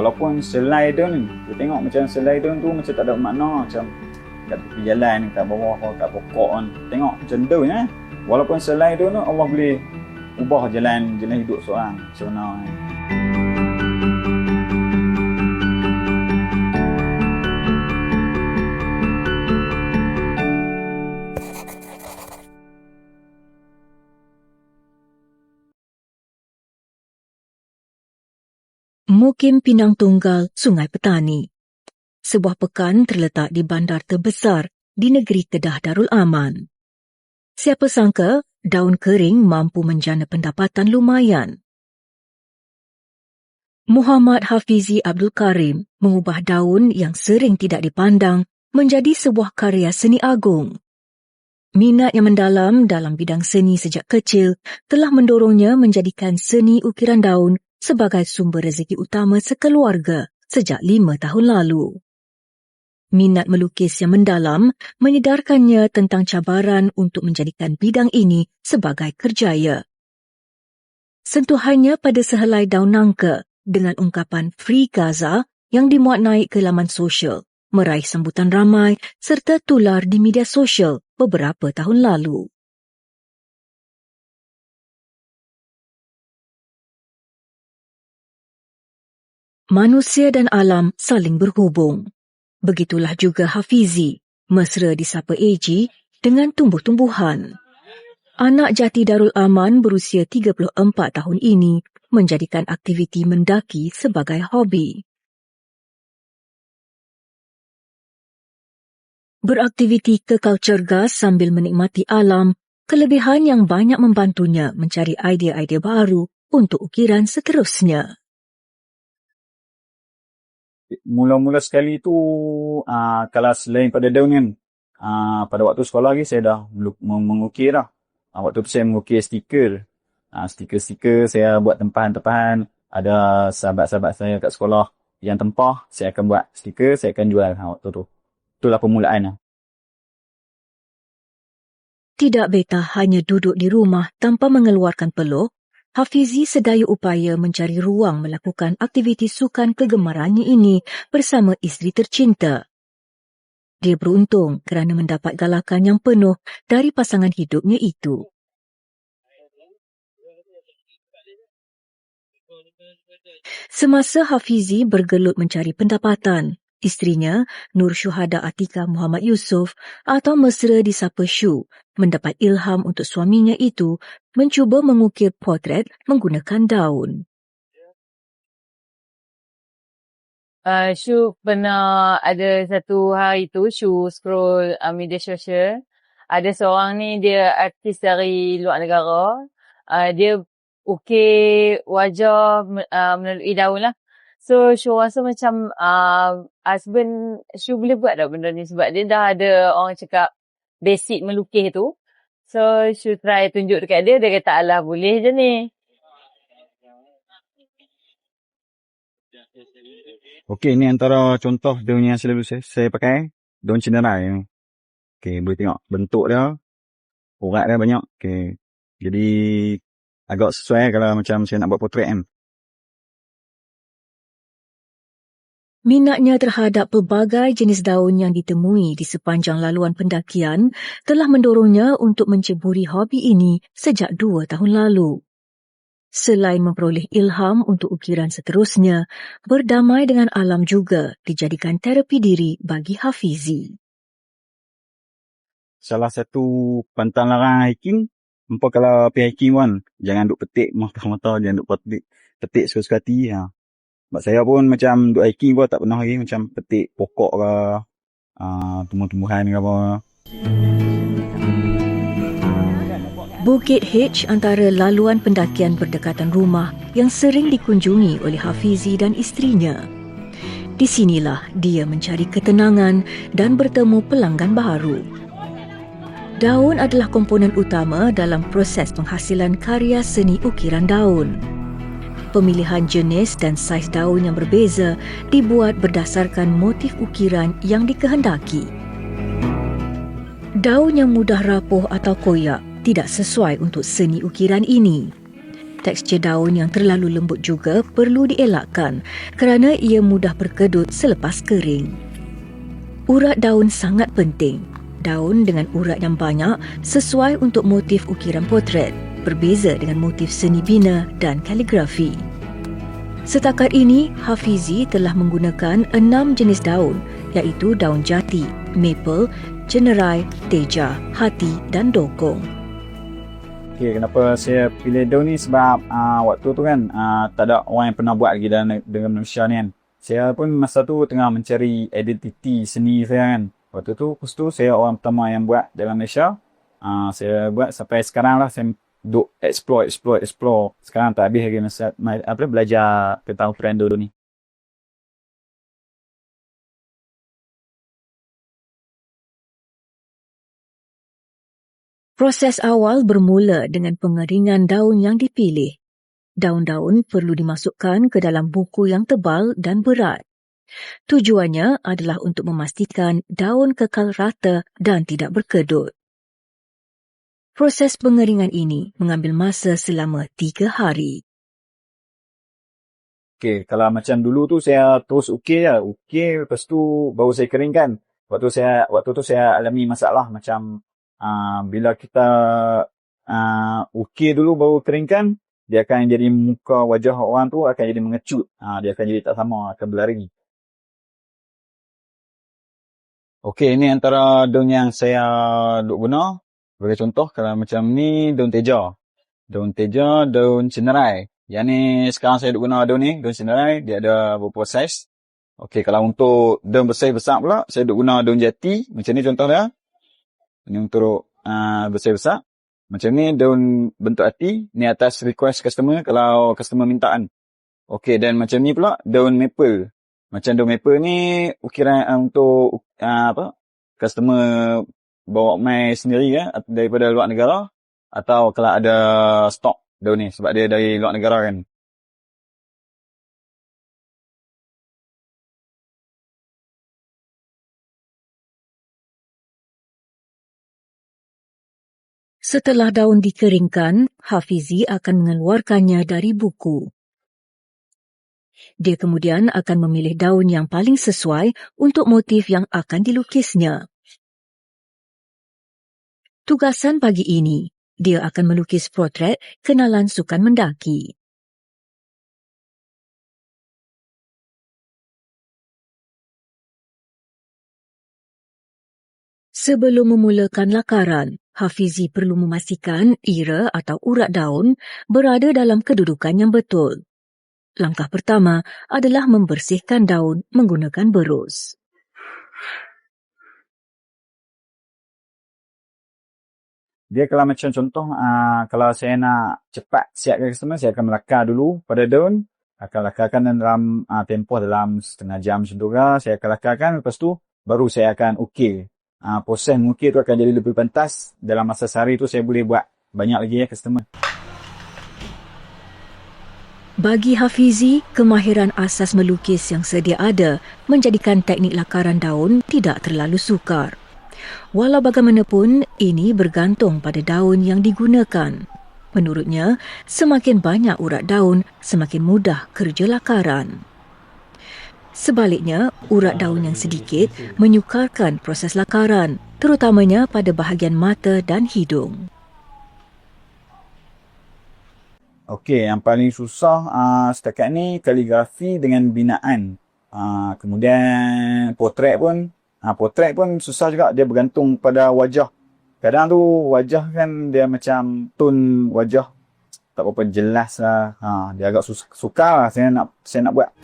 Walaupun selai daun ni, kita tengok macam selai daun tu macam tak ada makna, macam kat tepi jalan, kat bawah, kat pokok kan. Tengok macam daun Walaupun selai daun tu, Allah boleh ubah jalan hidup seorang macam mana Mukim Pinang Tunggal, Sungai Petani. Sebuah pekan terletak di bandar terbesar di negeri Kedah Darul Aman. Siapa sangka daun kering mampu menjana pendapatan lumayan. Muhammad Hafizi Abdul Karim mengubah daun yang sering tidak dipandang menjadi sebuah karya seni agung. Minat yang mendalam dalam bidang seni sejak kecil telah mendorongnya menjadikan seni ukiran daun sebagai sumber rezeki utama sekeluarga sejak 5 tahun lalu. Minat melukis yang mendalam menyedarkannya tentang cabaran untuk menjadikan bidang ini sebagai kerjaya. Sentuhannya pada sehelai daun nangka dengan ungkapan Free Gaza yang dimuat naik ke laman sosial, meraih sambutan ramai serta tular di media sosial beberapa tahun lalu. Manusia dan alam saling berhubung. Begitulah juga Hafizi, mesra disapa AG dengan tumbuh-tumbuhan. Anak jati Darul Aman berusia 34 tahun ini menjadikan aktiviti mendaki sebagai hobi. Beraktiviti kekal cergas sambil menikmati alam, kelebihan yang banyak membantunya mencari idea-idea baru untuk ukiran seterusnya. Mula-mula sekali tu kalau selain pada daun kan, pada waktu sekolah lagi saya dah mengukir dah. Waktu tu saya mengukir stiker. Stiker-stiker saya buat tempahan-tempahan. Ada sahabat-sahabat saya kat sekolah yang tempah, saya akan buat stiker, saya akan jual waktu tu. Itulah permulaan. Tidak betah hanya duduk di rumah tanpa mengeluarkan peluh, Hafizi sedaya upaya mencari ruang melakukan aktiviti sukan kegemarannya ini bersama isteri tercinta. Dia beruntung kerana mendapat galakan yang penuh dari pasangan hidupnya itu. Semasa Hafizi bergelut mencari pendapatan, isterinya, Nur Syuhada Atika Muhammad Yusof atau mesra disapa Syu, mendapat ilham untuk suaminya itu mencuba mengukir potret menggunakan daun. Syu pernah ada satu hari tu, Syu scroll media sosial. Ada seorang ni, dia artis dari luar negara. Dia ukir wajah melalui daun lah. So, Syu rasa macam husband Syu boleh buat tak benda ni sebab dia dah ada orang cakap basic melukis tu. So, Syu try tunjuk dekat dia, dia kata, alah boleh je ni. Okey, ni antara contoh daun yang selalu saya pakai. Daun cenerai ni. Okey, boleh tengok bentuk dia. Urat dia banyak. Okey. Jadi, agak sesuai kalau macam saya nak buat potret kan. Minatnya terhadap pelbagai jenis daun yang ditemui di sepanjang laluan pendakian telah mendorongnya untuk menceburi hobi ini sejak 2 tahun lalu. Selain memperoleh ilham untuk ukiran seterusnya, berdamai dengan alam juga dijadikan terapi diri bagi Hafizi. Salah satu pantang larang hiking, empat kalau pergi hiking kan, jangan duk petik mata-mata, jangan duk petik suka-suka hati. Sebab saya pun macam duk hiking pun tak pernah lagi macam petik pokok ke, tumbuh-tumbuhan ke apa. Bukit H antara laluan pendakian berdekatan rumah yang sering dikunjungi oleh Hafizi dan isterinya. Di sinilah dia mencari ketenangan dan bertemu pelanggan baru. Daun adalah komponen utama dalam proses penghasilan karya seni ukiran daun. Pemilihan jenis dan saiz daun yang berbeza dibuat berdasarkan motif ukiran yang dikehendaki. Daun yang mudah rapuh atau koyak tidak sesuai untuk seni ukiran ini. Tekstur daun yang terlalu lembut juga perlu dielakkan kerana ia mudah berkedut selepas kering. Urat daun sangat penting. Daun dengan urat yang banyak sesuai untuk motif ukiran potret, berbeza dengan motif seni bina dan kaligrafi. Setakat ini, Hafizi telah menggunakan 6 jenis daun, iaitu daun jati, maple, cenerai, teja, hati dan dokong. Okay, kenapa saya pilih daun ni sebab waktu tu kan tak ada orang yang pernah buat lagi dengan Malaysia ni kan. Saya pun masa tu tengah mencari identiti seni saya kan. Waktu tu, saya orang pertama yang buat dalam Malaysia. Saya buat sampai sekarang lah, saya duk explore. Sekarang tak habis lagi masa belajar tentang trend dulu ni. Proses awal bermula dengan pengeringan daun yang dipilih. Daun-daun perlu dimasukkan ke dalam buku yang tebal dan berat. Tujuannya adalah untuk memastikan daun kekal rata dan tidak berkedut. Proses pengeringan ini mengambil masa selama 3 hari. Okay, kalau macam dulu tu saya terus ukir je. Ukir, lepas tu baru saya keringkan. Waktu tu saya alami masalah macam bila kita ukir dulu baru keringkan, dia akan jadi muka wajah orang tu akan jadi mengecut. Dia akan jadi tak sama, akan berlari. Okey, ini antara daun yang saya duk guna. Sebagai contoh, kalau macam ni, daun teja. Daun teja, daun cenerai. Yang ni, sekarang saya duk guna daun ni, daun cenerai. Dia ada beberapa saiz. Okey, kalau untuk daun besar pula, saya duk guna daun jati. Macam ni contoh dia. Ini untuk besar-besar. Macam ni, daun bentuk hati. Ni atas request customer, kalau customer mintaan. Okey, dan macam ni pula, daun maple. Macam daun maple ni ukiran untuk customer bawa mai sendiri daripada luar negara, atau kalau ada stok daun ni sebab dia dari luar negara kan. Setelah daun dikeringkan, Hafizi akan mengeluarkannya dari buku. Dia kemudian akan memilih daun yang paling sesuai untuk motif yang akan dilukisnya. Tugasan pagi ini, dia akan melukis potret kenalan sukan mendaki. Sebelum memulakan lakaran, Hafizi perlu memastikan ira atau urat daun berada dalam kedudukan yang betul. Langkah pertama adalah membersihkan daun menggunakan berus. Dia kalau macam contoh, kalau saya nak cepat siapkan customer, saya akan melakar dulu pada daun. Akan lakarkan dalam tempoh dalam setengah jam macam tu lah. Saya akan lakarkan, lepas tu baru saya akan ukir. Proses mengukir tu akan jadi lebih pantas. Dalam masa sehari tu saya boleh buat banyak lagi customer. Bagi Hafizi, kemahiran asas melukis yang sedia ada menjadikan teknik lakaran daun tidak terlalu sukar. Walau bagaimanapun, ini bergantung pada daun yang digunakan. Menurutnya, semakin banyak urat daun, semakin mudah kerja lakaran. Sebaliknya, urat daun yang sedikit menyukarkan proses lakaran, terutamanya pada bahagian mata dan hidung. Okey, yang paling susah setakat ni kaligrafi dengan binaan. Kemudian potret pun susah juga, dia bergantung pada wajah. Kadang tu wajah kan dia macam tone wajah tak berapa jelas lah. Dia agak sukar lah saya nak buat.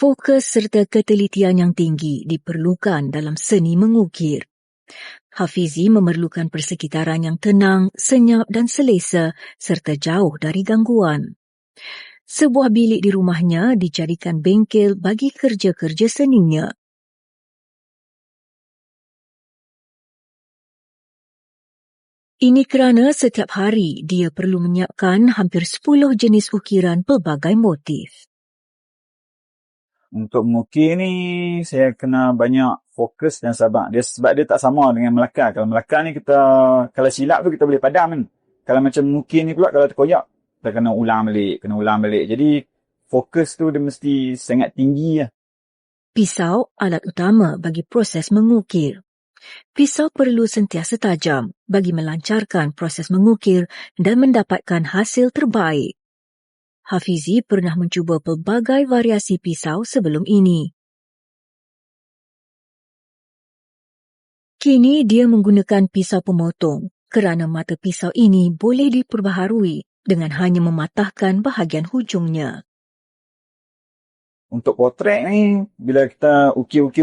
Fokus serta ketelitian yang tinggi diperlukan dalam seni mengukir. Hafizi memerlukan persekitaran yang tenang, senyap dan selesa serta jauh dari gangguan. Sebuah bilik di rumahnya dijadikan bengkel bagi kerja-kerja seninya. Ini kerana setiap hari dia perlu menyiapkan hampir 10 jenis ukiran pelbagai motif. Untuk mengukir ni, saya kena banyak fokus dan sabar. Sebab dia tak sama dengan melakar. Kalau melakar ni kalau silap tu kita boleh padam kan. Kalau macam mengukir ni pula, kalau terkoyak, kita kena ulang balik. Jadi, fokus tu dia mesti sangat tinggi lah. Pisau alat utama bagi proses mengukir. Pisau perlu sentiasa tajam bagi melancarkan proses mengukir dan mendapatkan hasil terbaik. Hafizi pernah mencuba pelbagai variasi pisau sebelum ini. Kini dia menggunakan pisau pemotong kerana mata pisau ini boleh diperbaharui dengan hanya mematahkan bahagian hujungnya. Untuk potret ni, bila kita ukir,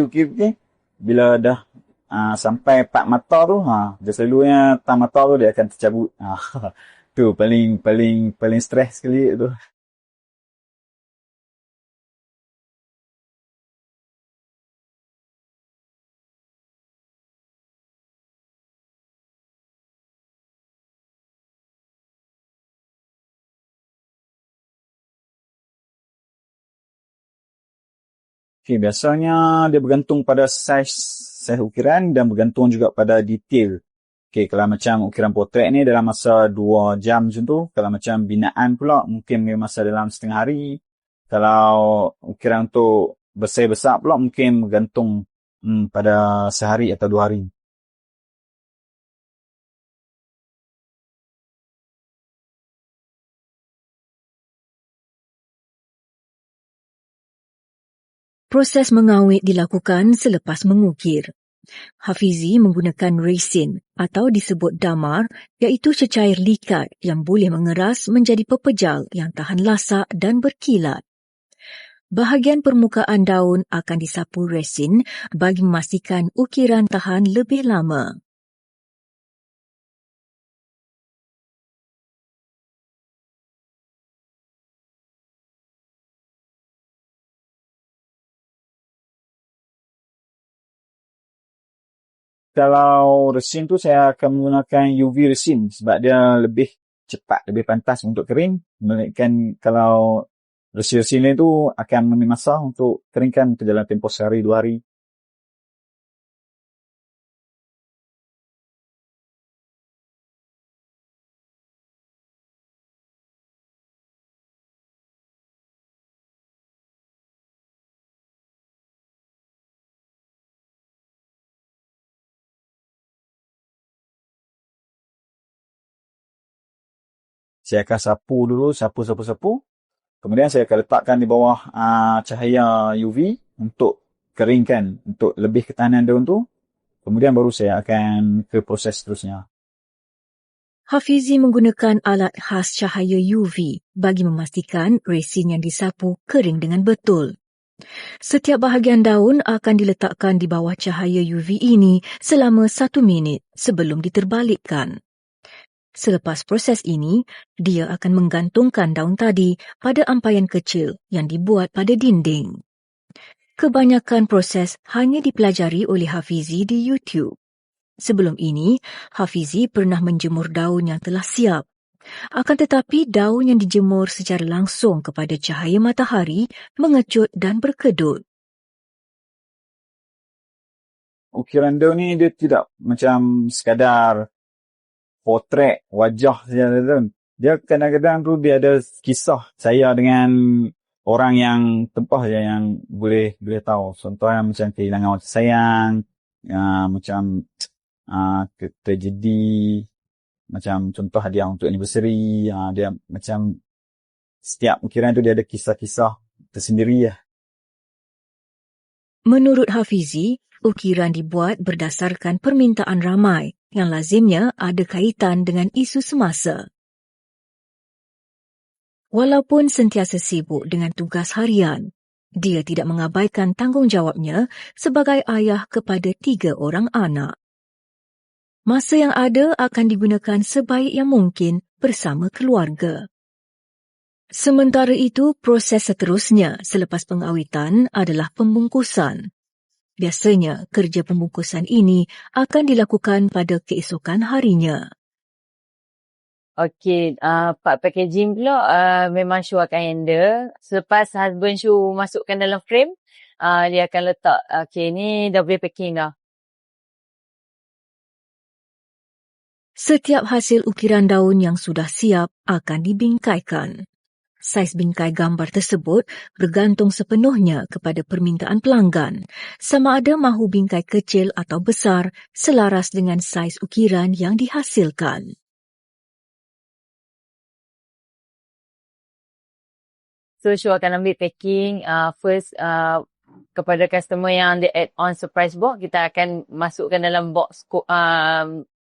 bila dah sampai 4 mata tu, dia selalunya tak mata tu dia akan tercabut. Tu paling stres sekali tu. Okay, biasanya dia bergantung pada saiz ukiran dan bergantung juga pada detail. Okay, kalau macam ukiran potret ni dalam masa 2 jam macam tu. Kalau macam binaan pula mungkin dia masa dalam setengah hari. Kalau ukiran untuk besar-besar pula mungkin bergantung pada sehari atau 2 hari. Proses mengawet dilakukan selepas mengukir. Hafizi menggunakan resin atau disebut damar, iaitu cecair likat yang boleh mengeras menjadi pepejal yang tahan lasak dan berkilat. Bahagian permukaan daun akan disapu resin bagi memastikan ukiran tahan lebih lama. Kalau resin tu saya akan menggunakan UV resin sebab dia lebih cepat, lebih pantas untuk kering. Melainkan kalau resin lain tu akan mengambil masa untuk keringkan dalam tempoh sehari 2 hari. Saya akan sapu dulu, sapu. Kemudian saya akan letakkan di bawah cahaya UV untuk keringkan, untuk lebih ketahanan daun tu. Kemudian baru saya akan ke proses seterusnya. Hafizi menggunakan alat khas cahaya UV bagi memastikan resin yang disapu kering dengan betul. Setiap bahagian daun akan diletakkan di bawah cahaya UV ini selama 1 minit sebelum diterbalikkan. Selepas proses ini, dia akan menggantungkan daun tadi pada ampaian kecil yang dibuat pada dinding. Kebanyakan proses hanya dipelajari oleh Hafizi di YouTube. Sebelum ini, Hafizi pernah menjemur daun yang telah siap. Akan tetapi, daun yang dijemur secara langsung kepada cahaya matahari mengecut dan berkedut. Ukiran daun ni dia tidak macam sekadar potret wajah saja. Dia kadang-kadang tu dia ada kisah saya dengan orang yang tempah je yang boleh tahu. Contohnya macam kehilangan orang sayang, macam terjadi macam contoh hadiah untuk anniversary. Dia macam setiap ukiran tu dia ada kisah-kisah tersendiri lah. Menurut Hafizi, ukiran dibuat berdasarkan permintaan ramai yang lazimnya ada kaitan dengan isu semasa. Walaupun sentiasa sibuk dengan tugas harian, dia tidak mengabaikan tanggungjawabnya sebagai ayah kepada 3 orang anak. Masa yang ada akan digunakan sebaik yang mungkin bersama keluarga. Sementara itu, proses seterusnya selepas pengawitan adalah pembungkusan. Biasanya, kerja pembungkusan ini akan dilakukan pada keesokan harinya. Okey, part packaging pula memang Syu akan handle. Selepas husband Syu masukkan dalam frame, dia akan letak, okey ni dah boleh packing dah. Setiap hasil ukiran daun yang sudah siap akan dibingkaikan. Saiz bingkai gambar tersebut bergantung sepenuhnya kepada permintaan pelanggan, sama ada mahu bingkai kecil atau besar selaras dengan saiz ukiran yang dihasilkan. So Syu akan ambil packing first kepada customer yang dia add on surprise box, kita akan masukkan dalam box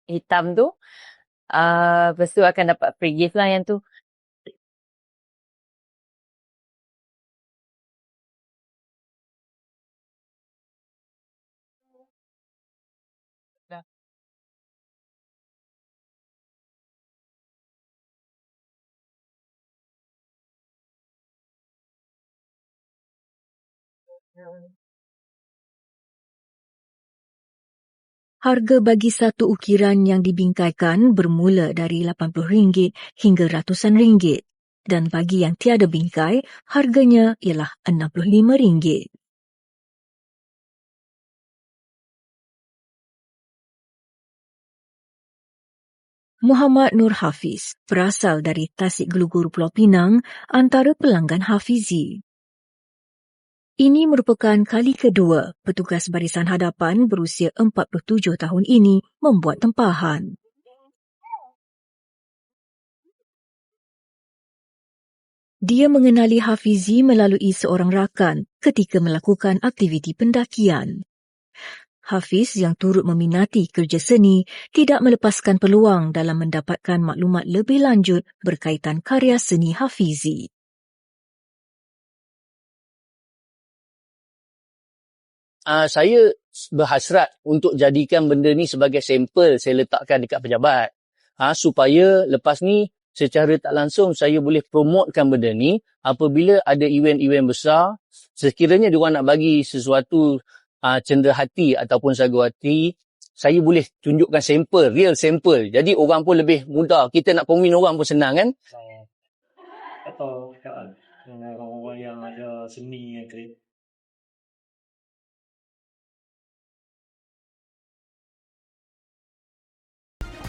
hitam tu. Lepas tu akan dapat free gift lah yang tu. Dah. Harga bagi satu ukiran yang dibingkaikan bermula dari RM80 hingga RM100 dan bagi yang tiada bingkai, harganya ialah RM65. Muhammad Nur Hafiz berasal dari Tasik Geluguru Pulau Pinang, antara pelanggan Hafizi. Ini merupakan kali kedua petugas barisan hadapan berusia 47 tahun ini membuat tempahan. Dia mengenali Hafizi melalui seorang rakan ketika melakukan aktiviti pendakian. Hafiz yang turut meminati kerja seni tidak melepaskan peluang dalam mendapatkan maklumat lebih lanjut berkaitan karya seni Hafizi. Saya berhasrat untuk jadikan benda ni sebagai sampel saya letakkan dekat pejabat. Supaya lepas ni secara tak langsung saya boleh promotekan benda ni apabila ada event-event besar. Sekiranya diorang nak bagi sesuatu cenderahati ataupun saguhati, saya boleh tunjukkan sampel, real sampel. Jadi orang pun lebih mudah. Kita nak convince orang pun senang kan? Atau dengan orang-orang yang ada seni yang kreatif.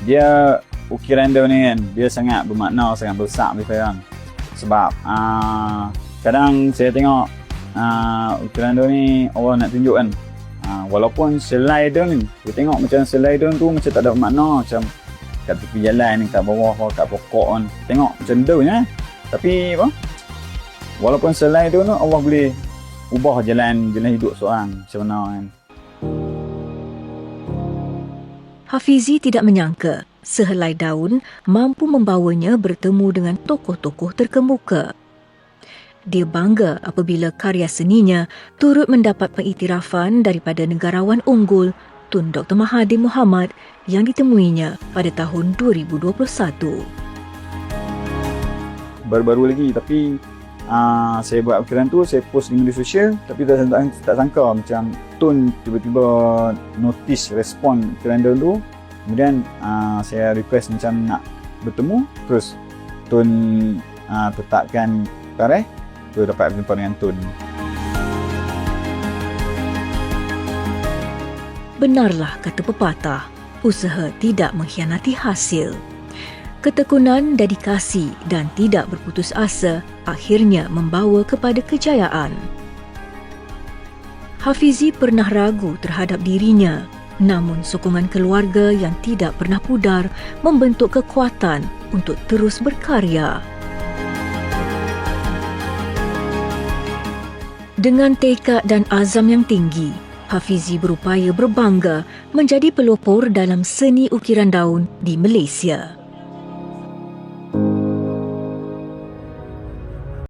Dia ukiran dia ni kan, dia sangat bermakna, sangat besar bagi saya. Sebab kadang saya tengok ukiran dia ni orang nak tunjuk kan. Walaupun selai dia ni, dia tengok macam selai dia tu macam tak ada makna, macam kat tepi jalan, kat bawah, kat pokok kan. Tengok macam dia je. Tapi apa? Walaupun selai dia tu, Allah boleh ubah jalan hidup seorang macam mana kan. Hafizi tidak menyangka sehelai daun mampu membawanya bertemu dengan tokoh-tokoh terkemuka. Dia bangga apabila karya seninya turut mendapat pengiktirafan daripada negarawan unggul Tun Dr. Mahathir Mohamad yang ditemuinya pada tahun 2021. Baru-baru lagi, tapi saya buat ukiran tu, saya post di media sosial, tapi tak sangka macam Tun tiba-tiba notice respon ukiran dia tu. Kemudian saya request macam nak bertemu, terus Tun tetapkan tarikh, tu dapat berjumpa dengan Tun. Benarlah kata pepatah, usaha tidak mengkhianati hasil. Ketekunan, dedikasi dan tidak berputus asa akhirnya membawa kepada kejayaan. Hafizi pernah ragu terhadap dirinya, namun sokongan keluarga yang tidak pernah pudar membentuk kekuatan untuk terus berkarya. Dengan tekad dan azam yang tinggi, Hafizi berupaya berbangga menjadi pelopor dalam seni ukiran daun di Malaysia.